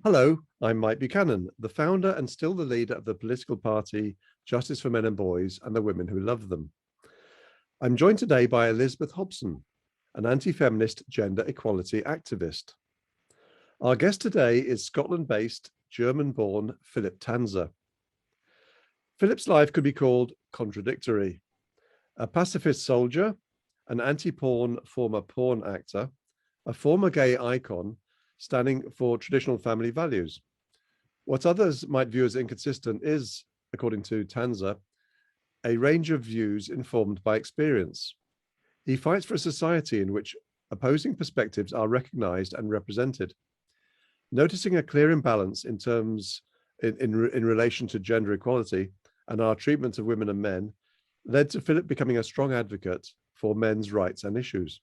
Hello, I'm Mike Buchanan, the founder and still the leader of the political party Justice for Men and Boys and the Women Who Love Them. I'm joined today by Elizabeth Hobson, an anti-feminist gender equality activist. Our guest today is Scotland-based, German-born Philipp Tanzer. Philipp's life could be called contradictory. A pacifist soldier, an anti-porn former porn actor, a former gay icon, standing for traditional family values. What others might view as inconsistent is, according to Tanza, a range of views informed by experience. He fights for a society in which opposing perspectives are recognized and represented. Noticing a clear imbalance in relation to gender equality and our treatment of women and men led to Philipp becoming a strong advocate for men's rights and issues.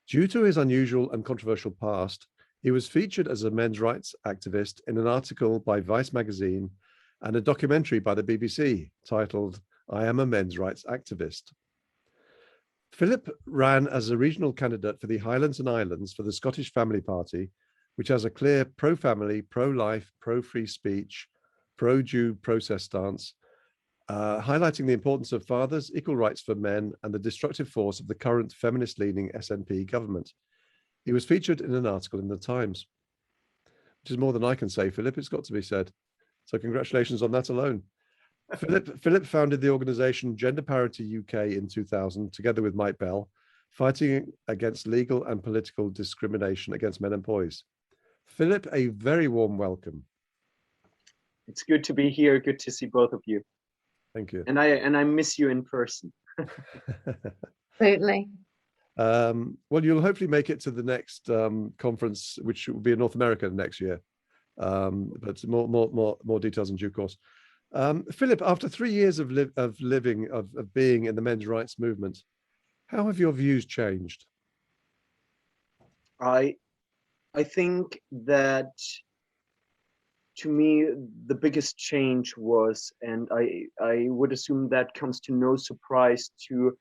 Due to his unusual and controversial past, he was featured as a men's rights activist in an article by Vice magazine and a documentary by the BBC titled, "I Am a Men's Rights Activist." Philipp ran as a regional candidate for the Highlands and Islands for the Scottish Family Party, which has a clear pro-family, pro-life, pro-free speech, pro-due process stance, highlighting the importance of fathers, equal rights for men, and the destructive force of the current feminist-leaning SNP government. He was featured in an article in the Times, which is more than I can say, Philipp, it's got to be said. So congratulations on that alone. Philipp founded the organization Gender Parity UK in 2000, together with Mike Bell, fighting against legal and political discrimination against men and boys. Philipp, a very warm welcome. It's good to be here. Good to see both of you. Thank you. And I miss you in person. Absolutely. Well, you'll hopefully make it to the next conference, which will be in North America next year. But more details in due course. Philipp, after 3 years of being in the men's rights movement, how have your views changed? I think that, to me, the biggest change was, and I would assume that comes to no surprise to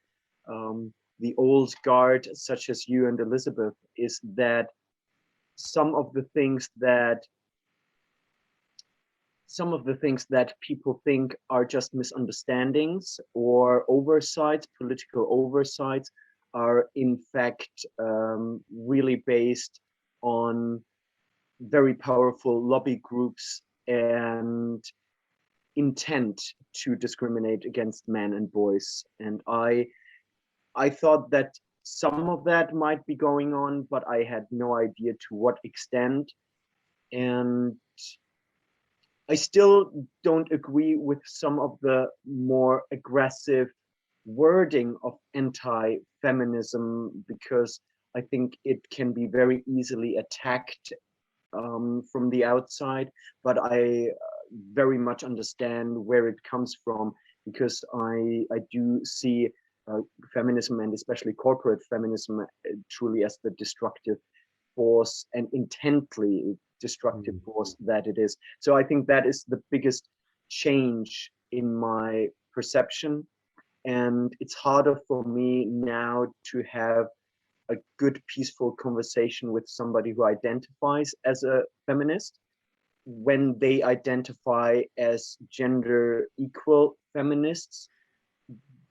the old guard, such as you and Elizabeth, is that some of the things that people think are just misunderstandings or oversights, political oversights, are in fact really based on very powerful lobby groups and intent to discriminate against men and boys. And I thought that some of that might be going on, but I had no idea to what extent. And I still don't agree with some of the more aggressive wording of anti-feminism, because I think it can be very easily attacked from the outside, but I very much understand where it comes from, because I do see feminism, and especially corporate feminism, truly as the destructive force and intently destructive force that it is. So I think that is the biggest change in my perception, and it's harder for me now to have a good, peaceful conversation with somebody who identifies as a feminist when they identify as gender equal feminists,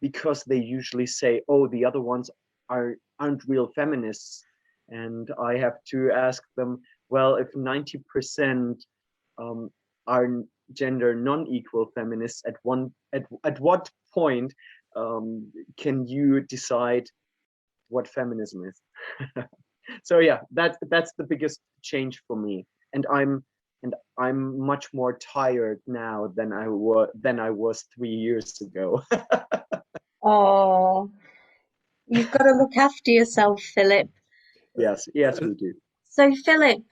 because they usually say, oh, the other ones aren't real feminists. And I have to ask them, well, if 90% are gender non-equal feminists, at what point can you decide what feminism is? So yeah, that's the biggest change for me, and I'm much more tired now than I was 3 years ago. Oh, you've got to look after yourself, Philipp. Yes, we do. So, Philipp,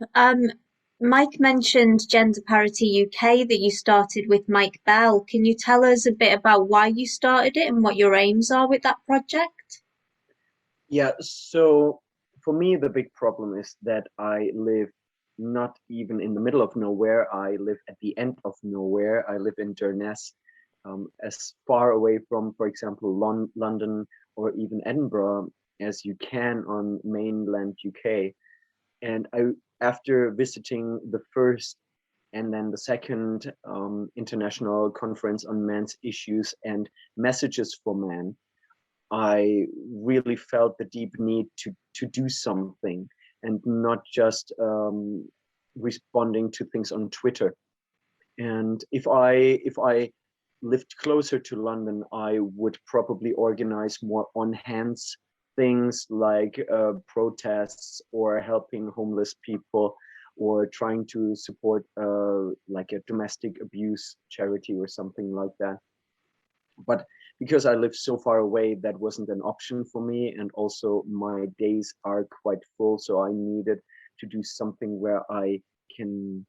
Mike mentioned Gender Parity UK, that you started with Mike Bell. Can you tell us a bit about why you started it and what your aims are with that project? Yeah, so for me, the big problem is that I live not even in the middle of nowhere. I live at the end of nowhere. I live in Durness, as far away from, for example, London or even Edinburgh as you can on mainland UK. And after visiting the first and then the second international conference on men's issues and messages for men, I really felt the deep need to do something and not just responding to things on Twitter. And if I lived closer to London, I would probably organize more on-hands things like protests or helping homeless people or trying to support like a domestic abuse charity or something like that. But because I live so far away, that wasn't an option for me. And also my days are quite full. So I needed to do something where I can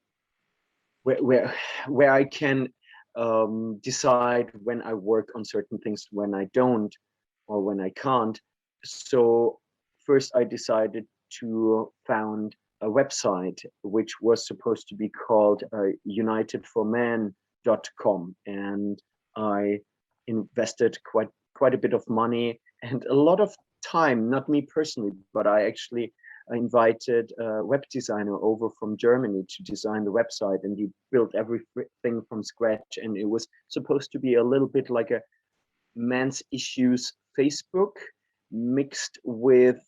where I can decide when I work on certain things, when I don't, or when I can't. So first I decided to found a website which was supposed to be called unitedformen.com, and I invested quite a bit of money and a lot of time, not me personally, but I actually invited a web designer over from Germany to design the website, and he built everything from scratch. And it was supposed to be a little bit like a men's issues Facebook mixed with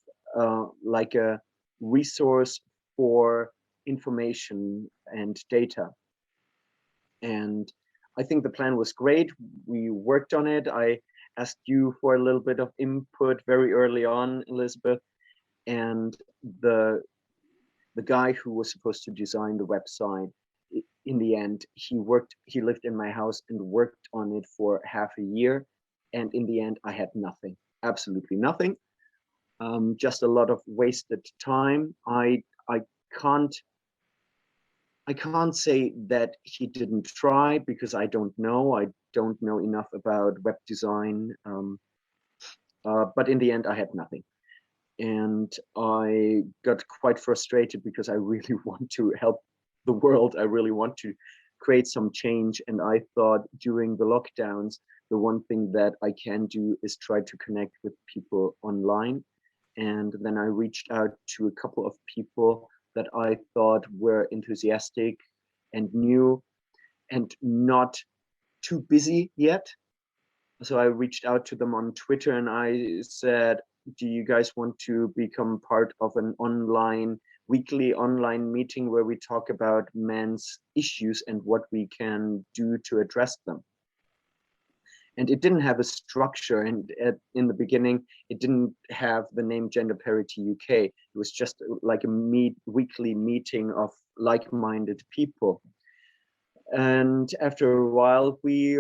like a resource for information and data. And I think the plan was great. We worked on it. I asked you for a little bit of input very early on, Elizabeth. And the guy who was supposed to design the website, in the end, he lived in my house and worked on it for half a year. And in the end, I had nothing, absolutely nothing. Just a lot of wasted time. I can't say that he didn't try, because I don't know. I don't know enough about web design. But in the end, I had nothing. And I got quite frustrated because I really want to help the world. I really want to create some change. And I thought during the lockdowns, the one thing that I can do is try to connect with people online. And then I reached out to a couple of people that I thought were enthusiastic and new and not too busy yet. So I reached out to them on Twitter and I said, do you guys want to become part of an weekly online meeting where we talk about men's issues and what we can do to address them? And it didn't have a structure. And in the beginning, it didn't have the name Gender Parity UK. It was just like a weekly meeting of like-minded people. And after a while, we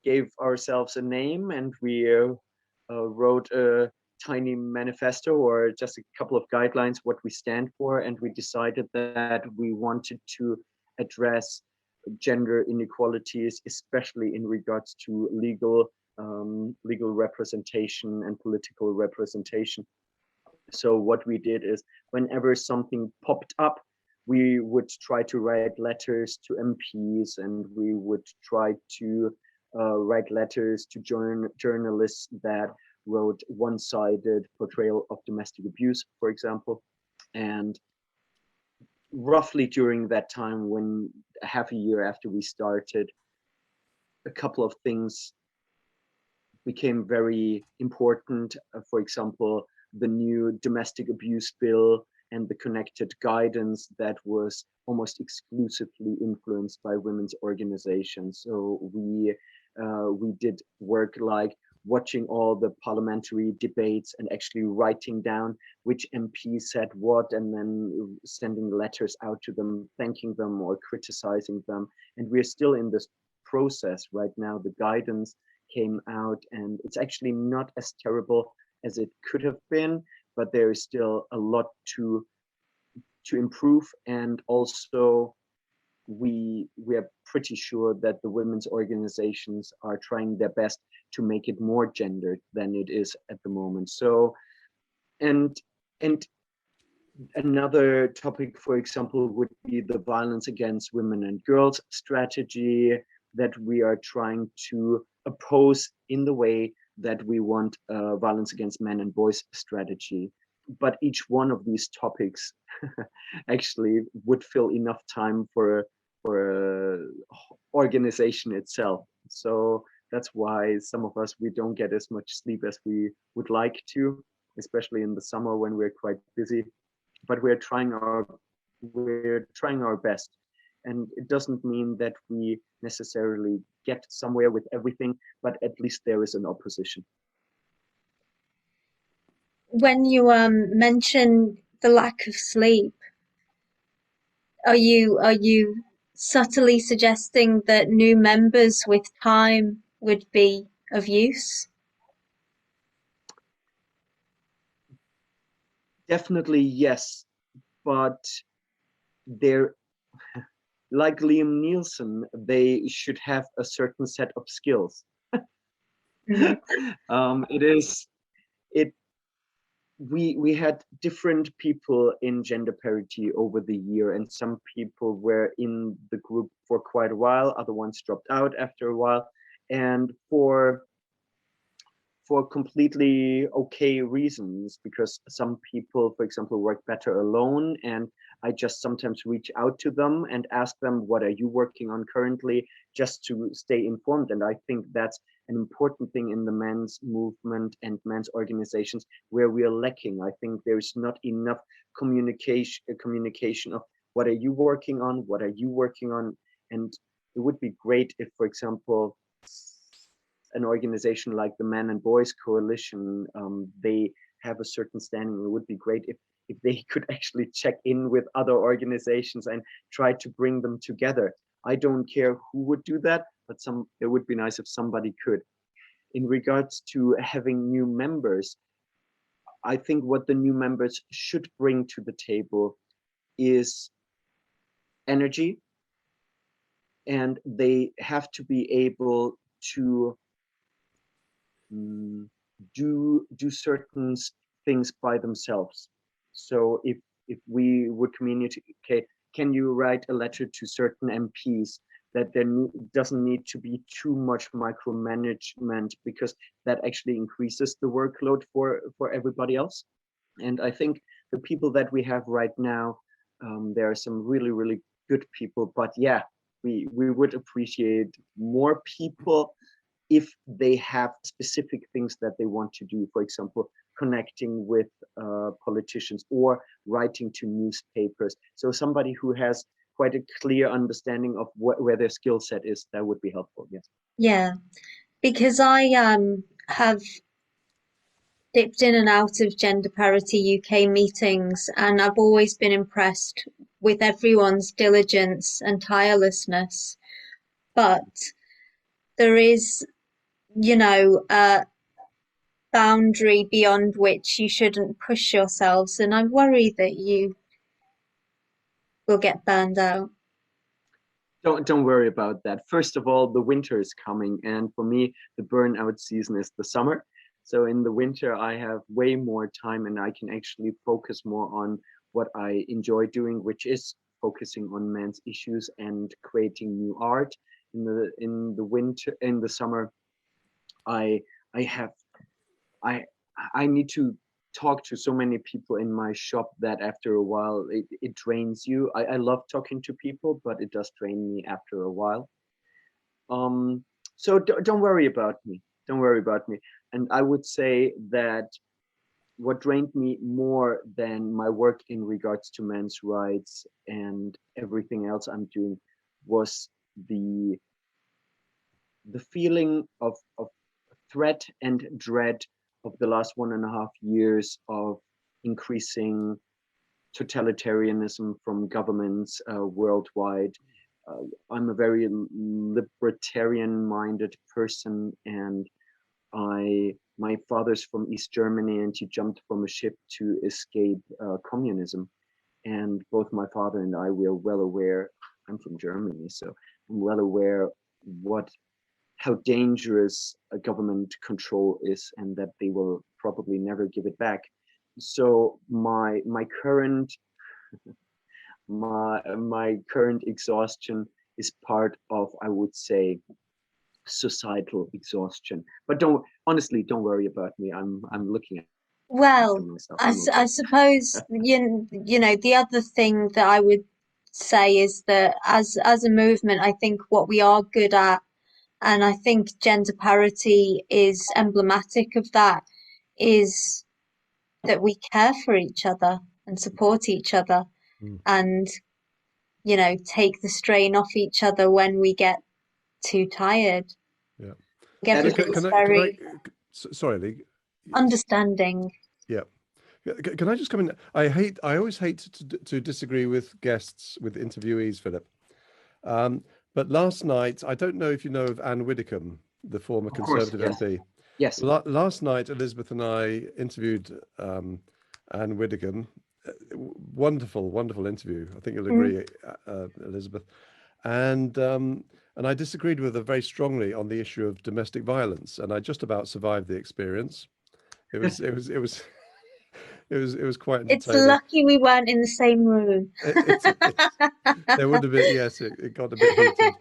gave ourselves a name, and we wrote a tiny manifesto, or just a couple of guidelines, what we stand for. And we decided that we wanted to address gender inequalities, especially in regards to legal representation and political representation. So what we did is, whenever something popped up, we would try to write letters to MPs, and we would try to write letters to journalists that wrote one-sided portrayal of domestic abuse, for example. And roughly during that time, when half a year after we started, a couple of things became very important. For example, the new domestic abuse bill and the connected guidance that was almost exclusively influenced by women's organizations. So we did work like watching all the parliamentary debates and actually writing down which MP said what, and then sending letters out to them, thanking them or criticizing them. And we're still in this process right now. The guidance came out, and it's actually not as terrible as it could have been, but there is still a lot to improve. And also we are pretty sure that the women's organizations are trying their best to make it more gendered than it is at the moment. So, and another topic, for example, would be the violence against women and girls strategy that we are trying to oppose in the way that we want a violence against men and boys strategy. but each one of these topics actually would fill enough time for organization itself. So that's why some of us, we don't get as much sleep as we would like to, especially in the summer when we're quite busy. But we're trying our best. And it doesn't mean that we necessarily get somewhere with everything, but at least there is an opposition. When you mention the lack of sleep, are you subtly suggesting that new members with time would be of use? Definitely yes, but they're like Liam Neeson, they should have a certain set of skills. It is it we had different people in gender parity over the year, and some people were in the group for quite a while, other ones dropped out after a while, and for completely okay reasons, because some people, for example, work better alone, and I just sometimes reach out to them and ask them, what are you working on currently, just to stay informed. And I think that's an important thing in the men's movement and men's organizations where we are lacking. I think there's not enough communication of what are you working on, what are you working on. And it would be great if, for example, an organization like the Man and Boys Coalition, they have a certain standing. It would be great if they could actually check in with other organizations and try to bring them together. I don't care who would do that, but it would be nice if somebody could. In regards to having new members, I think what the new members should bring to the table is energy, and they have to be able to do certain things by themselves. So if we would communicate, can you write a letter to certain MPs, that there doesn't need to be too much micromanagement, because that actually increases the workload for everybody else. And I think the people that we have right now, there are some really good people, but yeah, we would appreciate more people if they have specific things that they want to do. For example, connecting with politicians or writing to newspapers. So somebody who has quite a clear understanding of where their skill set is, that would be helpful. Yes. Yeah, because I have dipped in and out of Gender Parity UK meetings, and I've always been impressed with everyone's diligence and tirelessness. But there is, a boundary beyond which you shouldn't push yourselves, and I worry that you will get burned out. Don't worry about that. First of all, the winter is coming, and for me, the burnout season is the summer. So in the winter, I have way more time, and I can actually focus more on what I enjoy doing, which is focusing on men's issues and creating new art. In the summer, I I have I I need to talk to so many people in my shop that after a while it drains you. I love talking to people, but it does drain me after a while. So don't worry about me. Don't worry about me. And I would say that what drained me more than my work in regards to men's rights and everything else I'm doing was the feeling of threat and dread of the last 1.5 years of increasing totalitarianism from governments worldwide. I'm a very libertarian-minded person, and my father's from East Germany, and he jumped from a ship to escape communism. And both my father and I, we are well aware. I'm from Germany, so I'm well aware how dangerous a government control is, and that they will probably never give it back. So my current exhaustion is part of, I would say, societal exhaustion. But don't worry about me. I'm looking at. Well, myself I, a s- little I bit. suppose you know the other thing that I would say is that as a movement, I think what we are good at, and I think gender parity is emblematic of that, is that we care for each other and support each other, Mm. and you know take the strain off each other when we get too tired. Yeah. That is Everybody's Can I, very sorry, Lee. understanding. Yeah. Can I just come in? I always hate to disagree with guests, with interviewees, Philip. But last night, I don't know if you know of Anne Widdecombe, the former of course, Conservative yes, MP. yes. Last night, Elizabeth and I interviewed Anne Widdecombe. Wonderful, wonderful interview. I think you'll Mm. agree, Elizabeth. And I disagreed with her very strongly on the issue of domestic violence, and I just about survived the experience. It was it was quite It's entertaining. lucky we weren't in the same room. It's there would have been, yes, it got a bit heated.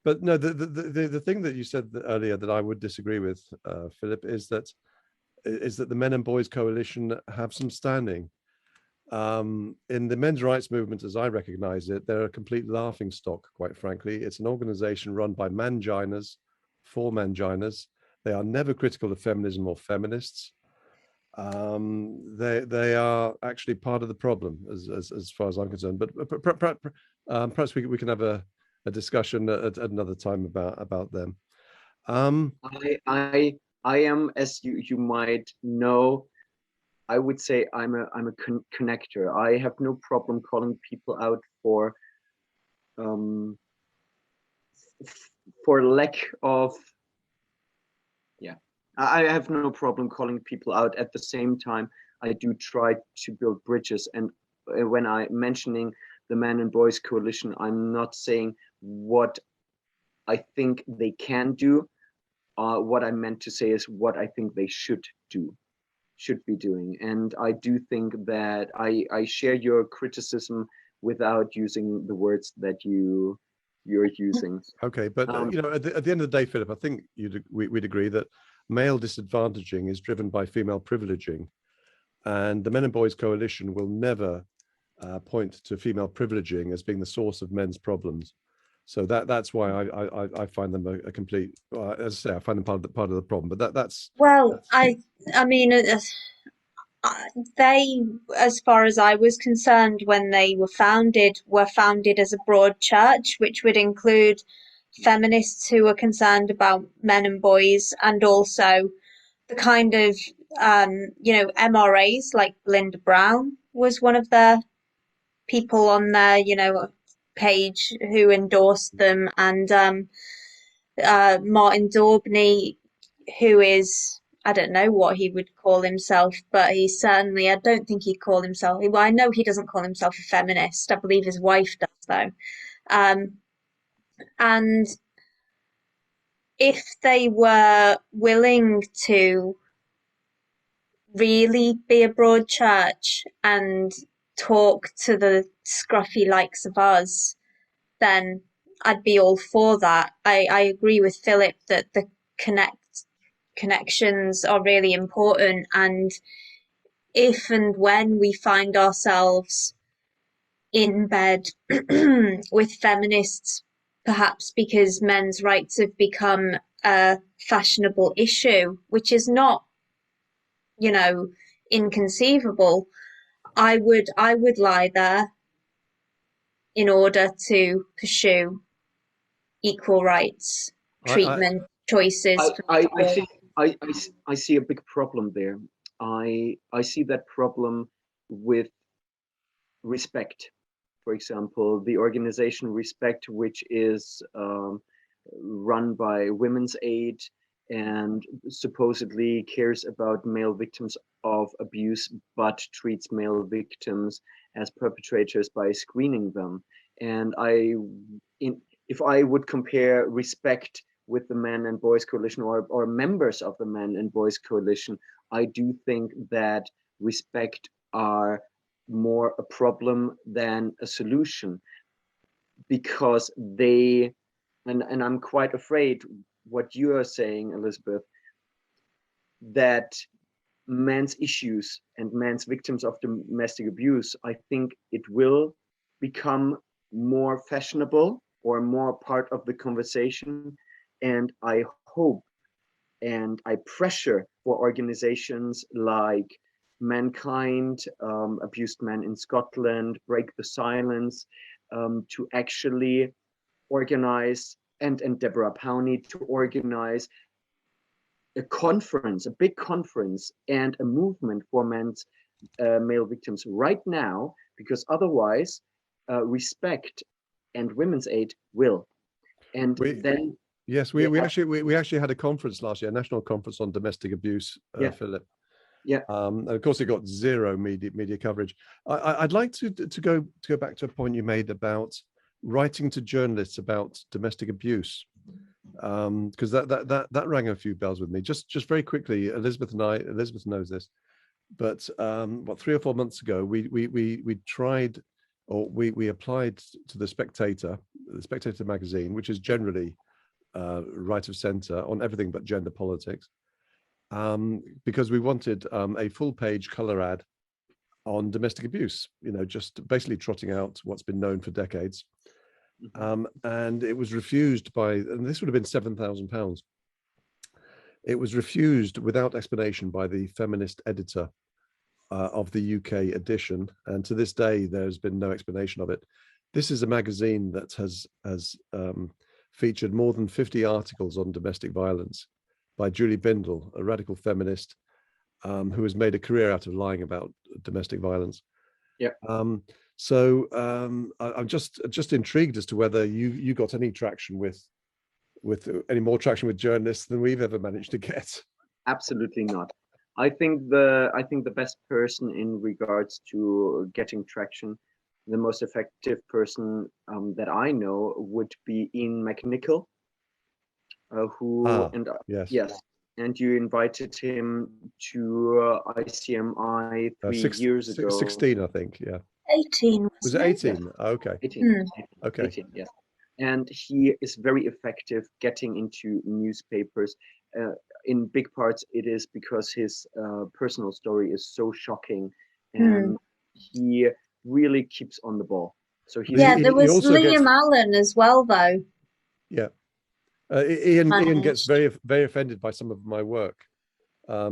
But no, the thing that you said earlier that I would disagree with, Philip, is that the Men and Boys Coalition have some standing. In the men's rights movement, as I recognize it, they're a complete laughing stock, quite frankly. It's an organization run by manginas, for manginas. They are never critical of feminism or feminists. They are actually part of the problem as far as I'm concerned. But perhaps we can have a discussion at another time about them. I am, as you might know, I would say I'm a connector. I have no problem calling people out um, for lack of, yeah. I have no problem calling people out. At the same time, I do try to build bridges. And when I mentioning the Man and Boys Coalition, I'm not saying what I think they can do. What I meant to say is what I think they should do, should be doing. And I do think that I share your criticism without using the words that you're using. Okay, but at the end of the day, Philip, I think we'd agree that male disadvantaging is driven by female privileging, and the Men and Boys Coalition will never point to female privileging as being the source of men's problems. So that's why I find them a complete, as I say, I find them part of the problem. But Well, I mean, they, as far as I was concerned, when they were founded as a broad church, which would include feminists who were concerned about men and boys, and also the kind of, MRAs like Belinda Brown was one of the people on their, page who endorsed them, and Martin Daubney, who is, I don't know what he would call himself, but he certainly, I don't think he'd call himself, well, I know he doesn't call himself a feminist. I believe his wife does, though. And if they were willing to really be a broad church and talk to the scruffy likes of us, then I'd be all for that. I agree with Philip that the connections are really important, and if and when we find ourselves in bed with feminists, perhaps because men's rights have become a fashionable issue, which is not, inconceivable, I would lie there in order to pursue equal rights, I treatment, choices I for I, I people. see I see a big problem there. I see that problem with respect. For example, the organization Respect, which is run by Women's Aid and supposedly cares about male victims of abuse, but treats male victims as perpetrators by screening them. And if I would compare Respect with the Men and Boys Coalition, or members of the Men and Boys Coalition, I do think that Respect are more a problem than a solution, because they, and I'm quite afraid what you are saying, Elizabeth, that men's issues and men's victims of domestic abuse, I think it will become more fashionable or more part of the conversation. And I hope and I pressure for organizations like Mankind, Abused Men in Scotland, Break the Silence, to actually organize, and Deborah Powney to organize a conference, a big conference, and a movement for men's male victims right now, because otherwise, respect and women's aid will. And then, yes, we actually had a conference last year, a national conference on domestic abuse, Philip. Yeah. And of course, it got zero media coverage. I'd like to go back to a point you made about writing to journalists about domestic abuse, because that rang a few bells with me. Just very quickly, Elizabeth knows this, but 3 or 4 months ago, we tried, or we applied to the Spectator magazine, which is generally right of centre on everything but gender politics, because we wanted a full-page colour ad on domestic abuse, just basically trotting out what's been known for decades. And it was refused and this would have been £7,000. It was refused without explanation by the feminist editor of the UK edition. And to this day, there's been no explanation of it. This is a magazine that has featured more than 50 articles on domestic violence by Julie Bindel, a radical feminist who has made a career out of lying about domestic violence. Yeah. So I'm just intrigued as to whether you got any traction with any more traction with journalists than we've ever managed to get. Absolutely not. I think the best person in regards to getting traction, the most effective person that I know would be Ian McNichol, yes, and you invited him to ICMI 3 years ago. 16, I think, yeah. 18. Was it 18? Yes. Oh, okay. 18. Okay. 18, yes. And he is very effective getting into newspapers. In big parts, it is because his personal story is so shocking, and he really keeps on the ball. So there was Liam Allen as well, though. Yeah. Ian gets very, very offended by some of my work,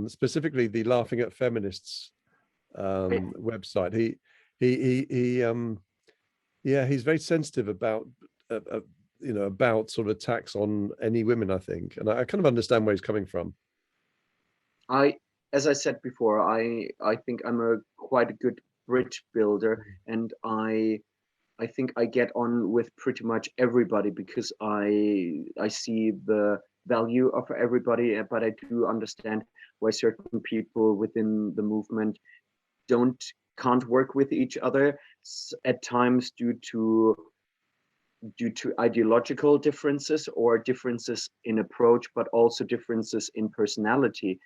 specifically the Laughing at Feminists website. He's very sensitive about about sort of attacks on any women, I think, and I kind of understand where he's coming from. As I said before, I think I'm quite a good bridge builder, and I think I get on with pretty much everybody because I see the value of everybody, but I do understand why certain people within the movement can't work with each other at times due to ideological differences or differences in approach, but also differences in personality.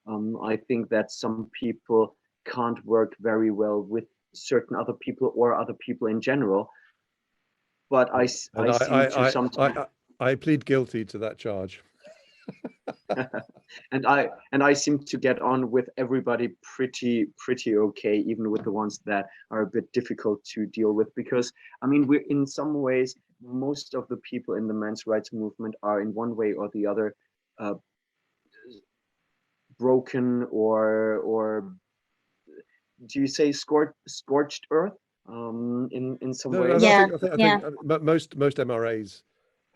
I think that some people can't work very well with certain other people or other people in general. But I plead guilty to that charge. and I seem to get on with everybody pretty okay, even with the ones that are a bit difficult to deal with, because I mean, we're in some ways, most of the people in the men's rights movement are in one way or the other broken or do you say scorched earth in some ways? I think most MRAs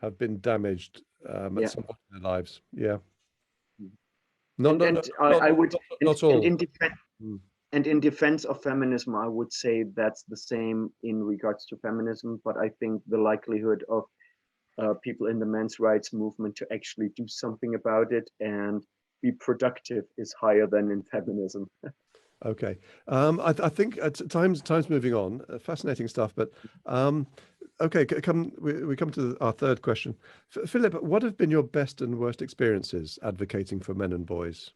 have been damaged at some point in their lives. Yeah. Not all. And in defense of feminism, I would say that's the same in regards to feminism. But I think the likelihood of people in the men's rights movement to actually do something about it and be productive is higher than in feminism. Okay. I think time's moving on. Fascinating stuff. But okay, we come to our third question. Philip, what have been your best and worst experiences advocating for men and boys?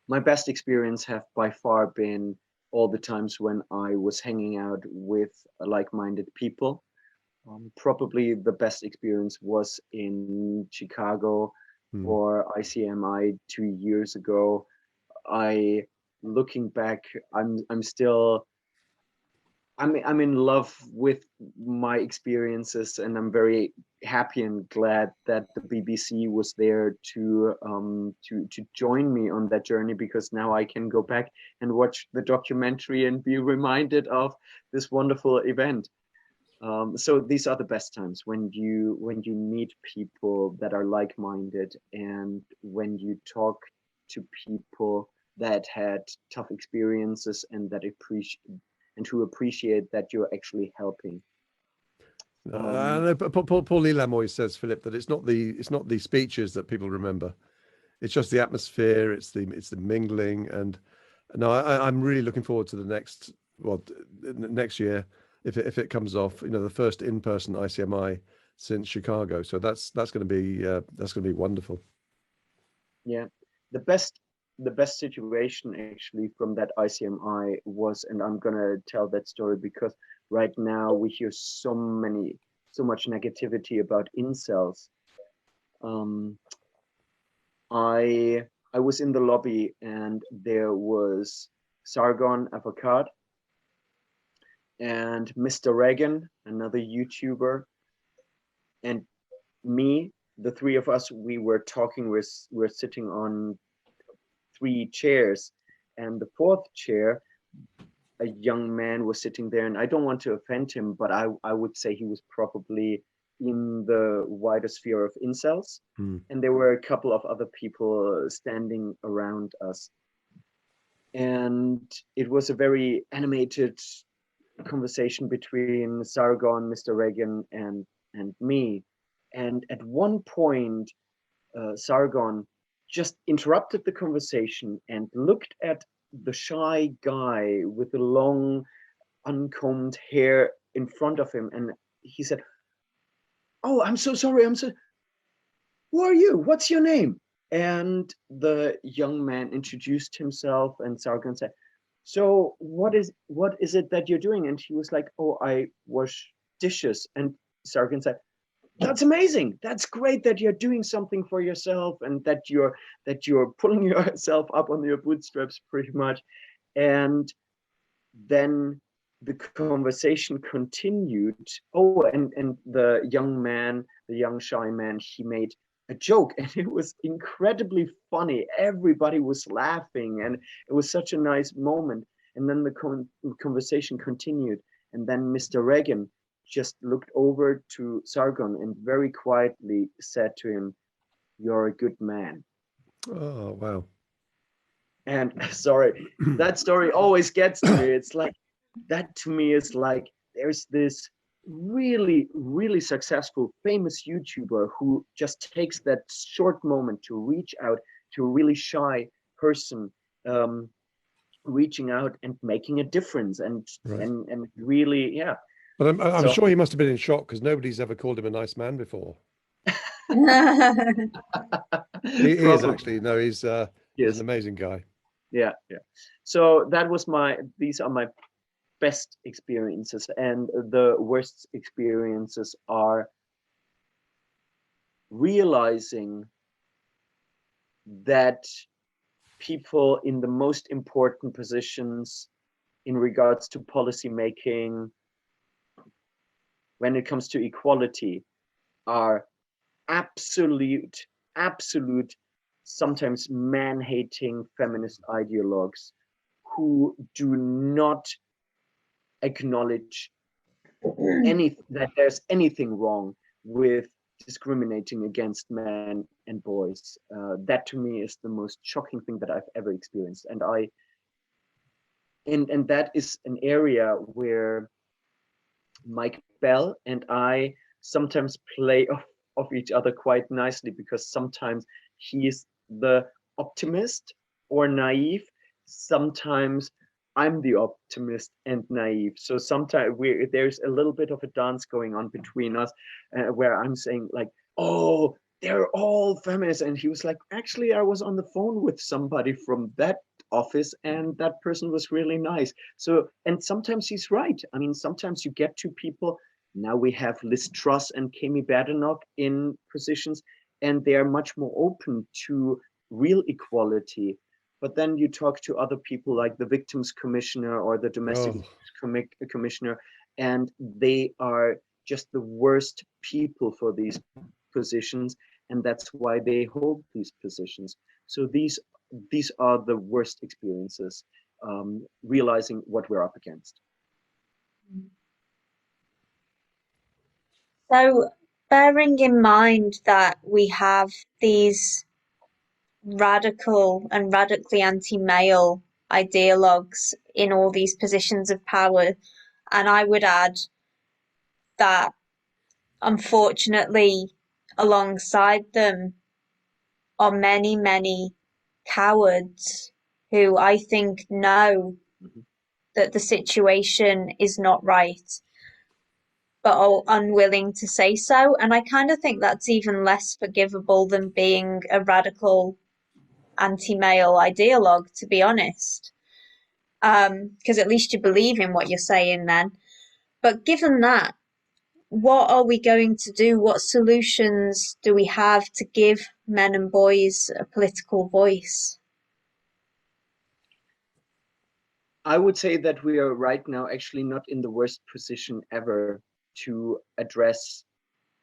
My best experience have by far been all the times when I was hanging out with like-minded people. Probably the best experience was in Chicago for ICMI 2 years ago. looking back, I'm still, I'm in love with my experiences, and I'm very happy and glad that the BBC was there to join me on that journey, because now I can go back and watch the documentary and be reminded of this wonderful event. So these are the best times, when you meet people that are like-minded, and when you talk to people that had tough experiences and that who appreciate that you're actually helping. Paul Elam always says, Philip, that it's not the speeches that people remember. It's just the atmosphere. It's the mingling. And no, I'm really looking forward to the next year, if it comes off. The first in-person ICMI since Chicago. So that's going to be wonderful. Yeah, the best situation actually from that ICMI was, and I'm gonna tell that story because right now we hear so much negativity about incels. I was in the lobby, and there was Sargon Avocad and Mr. Reagan, another YouTuber, and me. The three of us, we were talking. We're sitting on 3 chairs, and the 4th chair, a young man was sitting there, and I don't want to offend him, but I would say he was probably in the wider sphere of incels. And there were a couple of other people standing around us, and it was a very animated conversation between Sargon, Mr. Reagan, and me. And at one point, Sargon just interrupted the conversation and looked at the shy guy with the long, uncombed hair in front of him, and he said, "Oh, I'm so sorry. Who are you? What's your name?" And the young man introduced himself, and Sargon said, "So what is it that you're doing?" And he was like, "Oh, I wash dishes." And Sargon said, "That's amazing. That's great that you're doing something for yourself, and that you're pulling yourself up on your bootstraps pretty much." And then the conversation continued. Oh, and the young shy man, he made a joke, and it was incredibly funny. Everybody was laughing, and it was such a nice moment. And then the conversation continued, and then Mr. Reagan just looked over to Sargon and very quietly said to him, "You're a good man." Oh, wow. And sorry, that story always gets to me. It's like, that to me is like, there's this really, really successful, famous YouTuber who just takes that short moment to reach out to a really shy person, reaching out and making a difference, and really, yeah. But I'm sure he must have been in shock, because nobody's ever called him a nice man before. He is actually. No, he's an amazing guy. Yeah. So these are my best experiences, and the worst experiences are realizing that people in the most important positions in regards to policy making, when it comes to equality, are absolute, sometimes man-hating feminist ideologues who do not acknowledge that there's anything wrong with discriminating against men and boys. That to me is the most shocking thing that I've ever experienced, and that is an area where Mike Bell and I sometimes play off each other quite nicely, because sometimes he is the optimist or naive, sometimes I'm the optimist and naive. So sometimes there's a little bit of a dance going on between us, where I'm saying like, "Oh, they're all feminists," and he was like, "Actually, I was on the phone with somebody from that office, and that person was really nice." So, and sometimes he's right. I mean, sometimes you get to people. Now we have Liz Truss and Kemi Badenoch in positions, and they are much more open to real equality. But then you talk to other people like the victims commissioner or the domestic Oh, commissioner, and they are just the worst people for these positions, and that's why they hold these positions. So these are the worst experiences, realizing what we're up against. So, bearing in mind that we have these radical and radically anti-male ideologues in all these positions of power, and I would add that unfortunately, alongside them are many, many cowards who I think know Mhm. that the situation is not right, but are unwilling to say so. And I kind of think that's even less forgivable than being a radical anti-male ideologue, to be honest. Because at least you believe in what you're saying then. But given that, what are we going to do? What solutions do we have to give men and boys a political voice? I would say that we are right now actually not in the worst position ever to address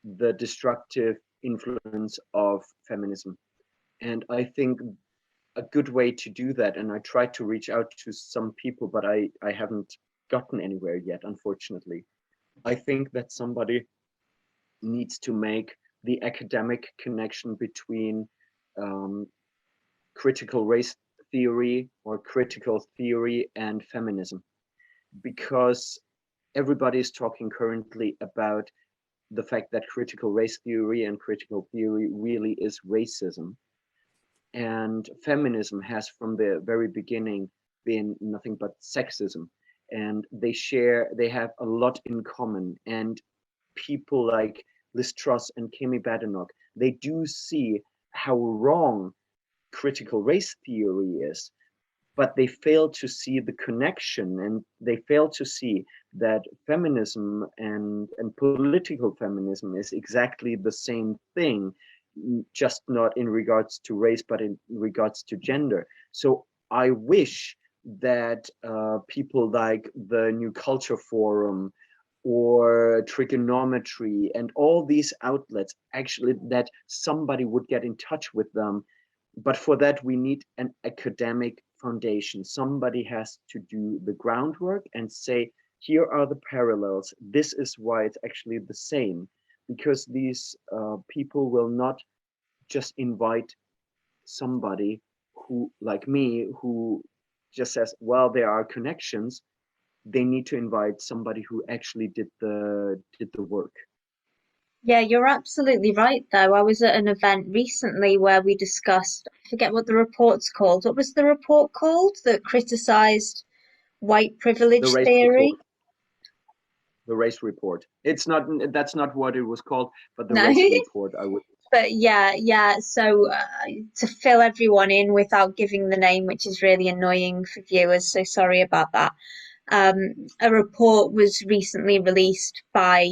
the destructive influence of feminism. And I think a good way to do that, and I tried to reach out to some people, but I haven't gotten anywhere yet, unfortunately. I think that somebody needs to make the academic connection between um, critical race theory or critical theory and feminism, because everybody is talking currently about the fact that critical race theory and critical theory really is racism. And feminism has from the very beginning been nothing but sexism. And they have a lot in common. And people like Liz Truss and Kemi Badenoch, they do see how wrong critical race theory is, but they fail to see the connection, and they fail to see that feminism and political feminism is exactly the same thing, just not in regards to race, but in regards to gender. So I wish that people like the New Culture Forum or trigonometry and all these outlets, actually that somebody would get in touch with them. But for that we need an academic foundation. Somebody has to do the groundwork and say, here are the parallels, this is why it's actually the same. Because these people will not just invite somebody who, like me, who just says, well, there are connections. They need to invite somebody who actually did the work. Yeah, you're absolutely right, though. I was at an event recently where we discussed, I forget what the report's called. What was the report called that criticised white The privilege race theory? report. The race report. It's not. That's not what it was called, but the No. race report. I would. But yeah. So to fill everyone in without giving the name, which is really annoying for viewers, so sorry about that. A report was recently released by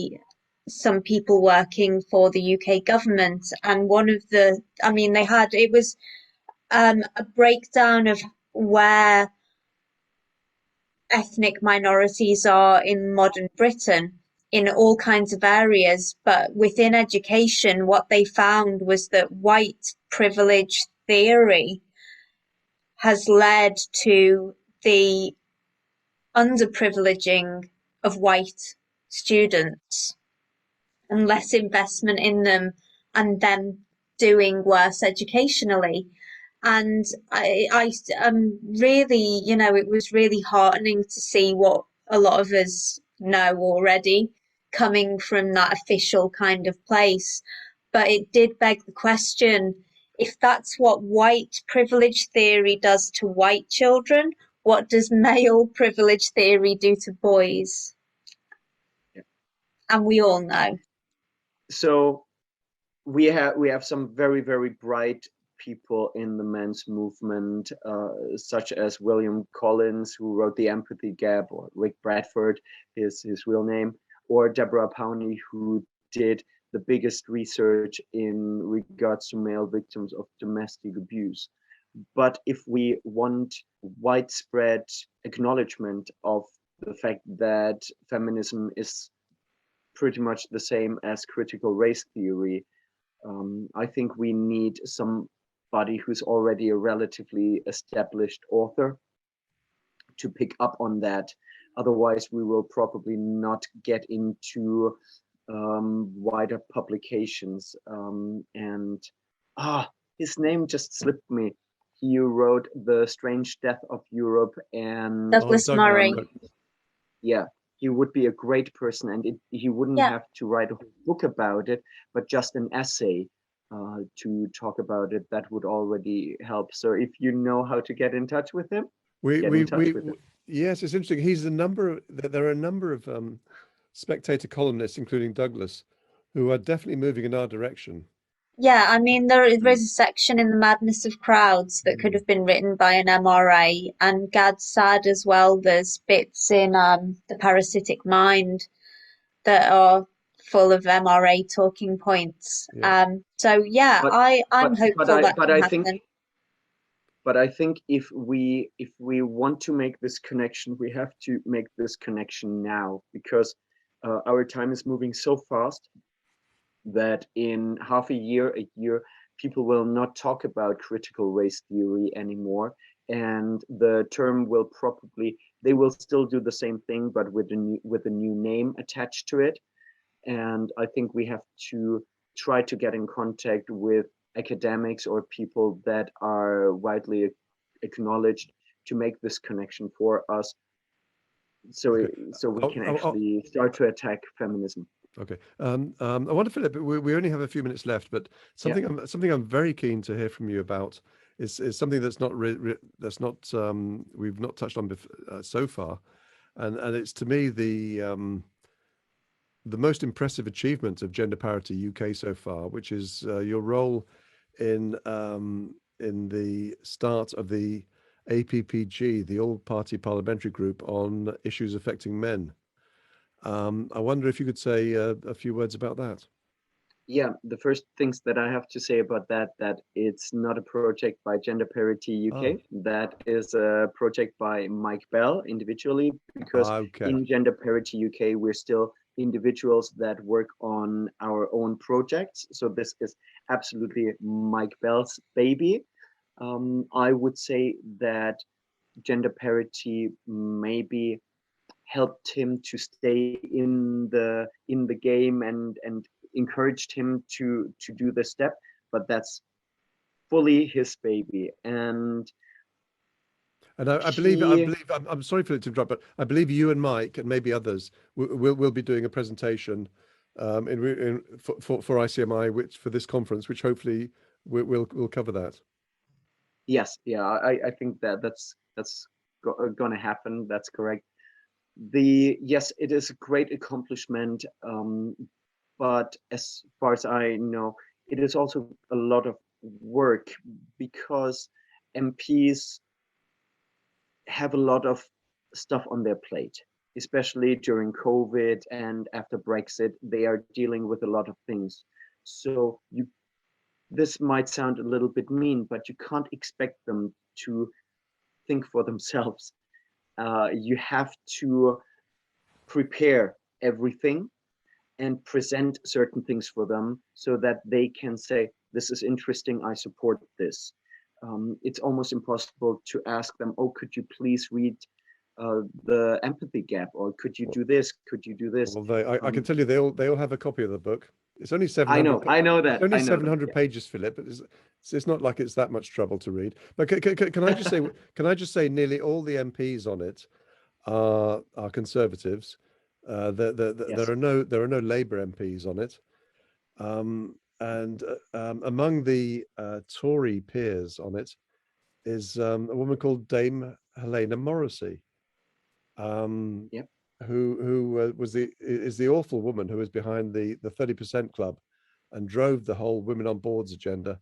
some people working for the UK government, and it was a breakdown of where ethnic minorities are in modern Britain in all kinds of areas. But within education, what they found was that white privilege theory has led to the underprivileging of white students and less investment in them and them doing worse educationally. And really, it was really heartening to see what a lot of us know already coming from that official kind of place. But it did beg the question, if that's what white privilege theory does to white children, what does male privilege theory do to boys? Yeah. And we all know. So we have some very bright people in the men's movement, such as William Collins, who wrote The Empathy Gap, or Rick Bradford, his real name, or Deborah Powney, who did the biggest research in regards to male victims of domestic abuse. But if we want widespread acknowledgement of the fact that feminism is pretty much the same as critical race theory, I think we need somebody who's already a relatively established author to pick up on that. Otherwise, we will probably not get into wider publications. And his name just slipped me. He wrote The Strange Death of Europe, and Douglas Murray. Yeah, he would be a great person, and he wouldn't have to write a whole book about it, but just an essay to talk about it. That would already help. So if you know how to get in touch with him, yes, it's interesting. There are a number of Spectator columnists, including Douglas, who are definitely moving in our direction. Yeah, I mean, there is a section in The Madness of Crowds that could have been written by an MRA, and Gad's sad as well. There's bits in The Parasitic Mind that are full of MRA talking points. I'm hopeful that can happen. But I think if we want to make this connection, we have to make this connection now, because our time is moving so fast that in half a year, people will not talk about critical race theory anymore, and the term will they will still do the same thing, but with a new name attached to it. And I think we have to try to get in contact with academics or people that are widely acknowledged to make this connection for us, so we can actually start to attack feminism. Okay. I wonder, Philip, we only have a few minutes left, but something I'm very keen to hear from you about is something that's not we've not touched on so far, and it's, to me, the most impressive achievement of Gender Parity UK so far, which is your role in the start of the APPG, the All-Party Parliamentary Group on issues affecting men. I wonder if you could say a few words about that. Yeah, the first things that I have to say about that it's not a project by Gender Parity UK. That is a project by Mike Bell individually, because in Gender Parity UK, we're still individuals that work on our own projects. So this is absolutely Mike Bell's baby. I would say that Gender Parity maybe helped him to stay in the game and encouraged him to do the step, but that's fully his baby. And I believe I'm sorry for it to interrupt, but I believe you and Mike and maybe others will be doing a presentation for ICMI, which for this conference, which hopefully we'll cover that. Yes, yeah, I think that's going to happen. That's correct. Yes, it is a great accomplishment, but as far as I know, it is also a lot of work, because MPs have a lot of stuff on their plate, especially during COVID and after Brexit. They are dealing with a lot of things. So this might sound a little bit mean, but you can't expect them to think for themselves. You have to prepare everything and present certain things for them so that they can say, this is interesting, I support this. It's almost impossible to ask them, oh, could you please read the empathy gap, or could you do this, could you do this? Well, I can tell you they all have a copy of the book. It's only 700. I know that. It's only 700 pages, Philip. But it's not like it's that much trouble to read. But can I just say, nearly all the MPs on it are Conservatives. There are no Labour MPs on it, and among the Tory peers on it is a woman called Dame Helena Morrissey, who is the awful woman who was behind the 30% Club and drove the whole Women on Boards agenda,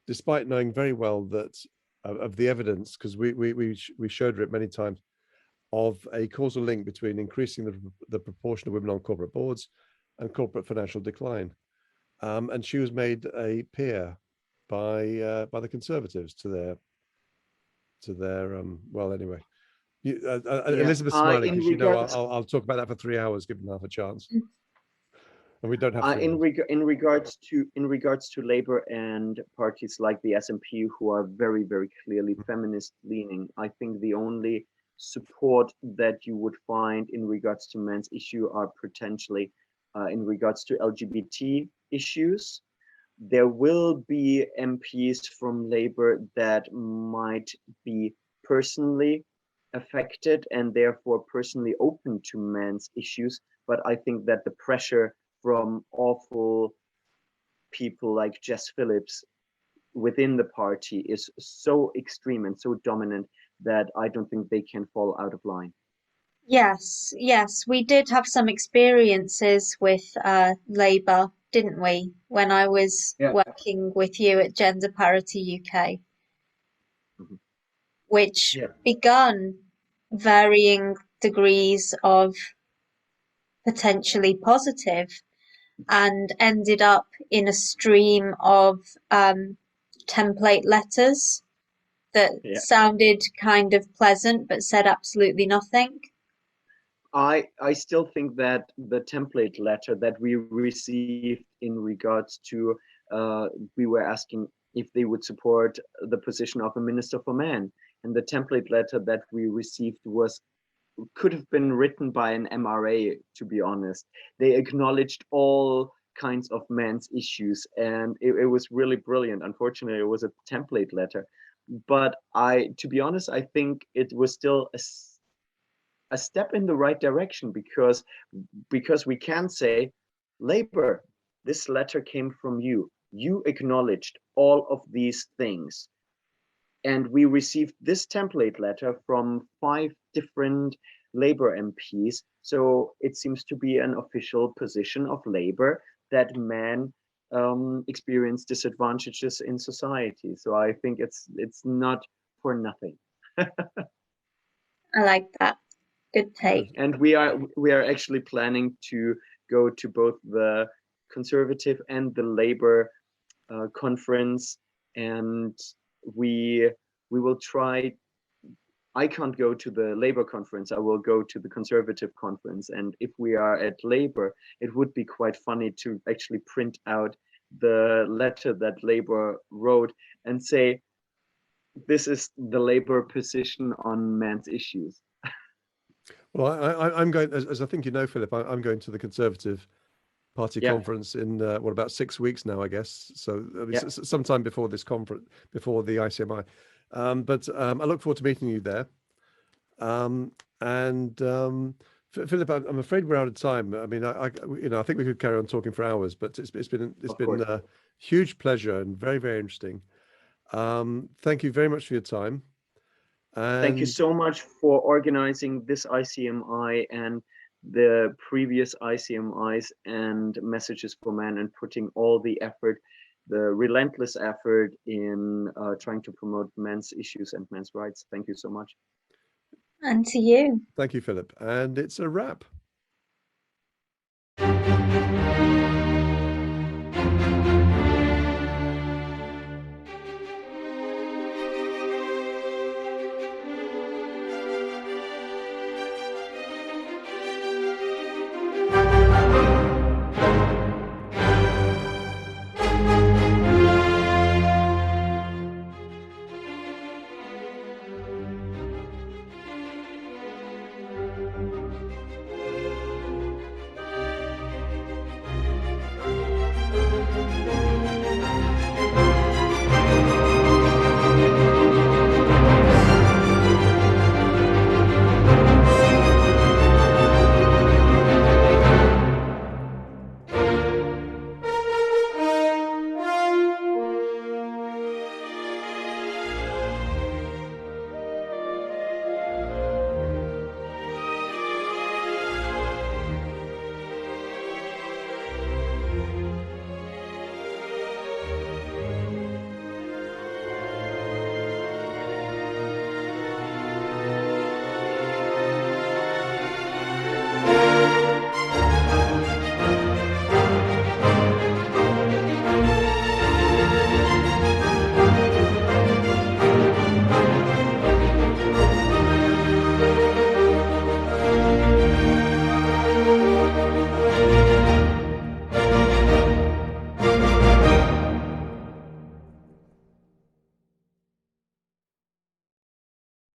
despite knowing very well that of the evidence, because we showed her it many times, of a causal link between increasing the proportion of women on corporate boards and corporate financial decline. And she was made a peer by the Conservatives to their well, anyway. Yeah. Elizabeth's smiling In because you know regards, I'll talk about that for 3 hours, given half a chance, and we don't have 3 hours. in regards to labor and parties like the SNP, who are very, very clearly feminist leaning, I think the only support that you would find in regards to men's issue are potentially in regards to LGBT issues. There will be MPs from Labour that might be personally affected and therefore personally open to men's issues. But I think that the pressure from awful people like Jess Phillips within the party is so extreme and so dominant that I don't think they can fall out of line. Yes, we did have some experiences with Labour, didn't we, when I was Yeah. working with you at Gender Parity UK, Mhm. which Yeah. begun varying degrees of potentially positive and ended up in a stream of template letters that Yeah. sounded kind of pleasant but said absolutely nothing. I still think that the template letter that we received in regards to we were asking if they would support the position of a minister for men, and the template letter that we received could have been written by an MRA, to be honest. They acknowledged all kinds of men's issues, and it was really brilliant. Unfortunately, it was a template letter, but to be honest, I think it was still a step in the right direction, because we can say, Labour, this letter came from you. You acknowledged all of these things. And we received this template letter from 5 different Labour MPs. So it seems to be an official position of Labour that men experience disadvantages in society. So I think it's not for nothing. I like that. Good take. And we are actually planning to go to both the Conservative and the Labour conference, and we will try. I can't go to the Labour conference. I will go to the Conservative conference, and if we are at Labour, it would be quite funny to actually print out the letter that Labour wrote and say, this is the Labour position on men's issues. Well, I'm going, as I think you know, Philip, I'm going to the Conservative Party Yeah. conference in what, about 6 weeks now, I guess. So Yeah. sometime before this conference, before the ICMI. But I look forward to meeting you there. Philip, I'm afraid we're out of time. I mean, I think we could carry on talking for hours, but it's been a huge pleasure and very, very interesting. Thank you very much for your time. Thank you so much for organizing this ICMI and the previous ICMIs and Messages for Men, and putting all the effort, the relentless effort in trying to promote men's issues and men's rights. Thank you so much. And to you. Thank you, Philip. And it's a wrap.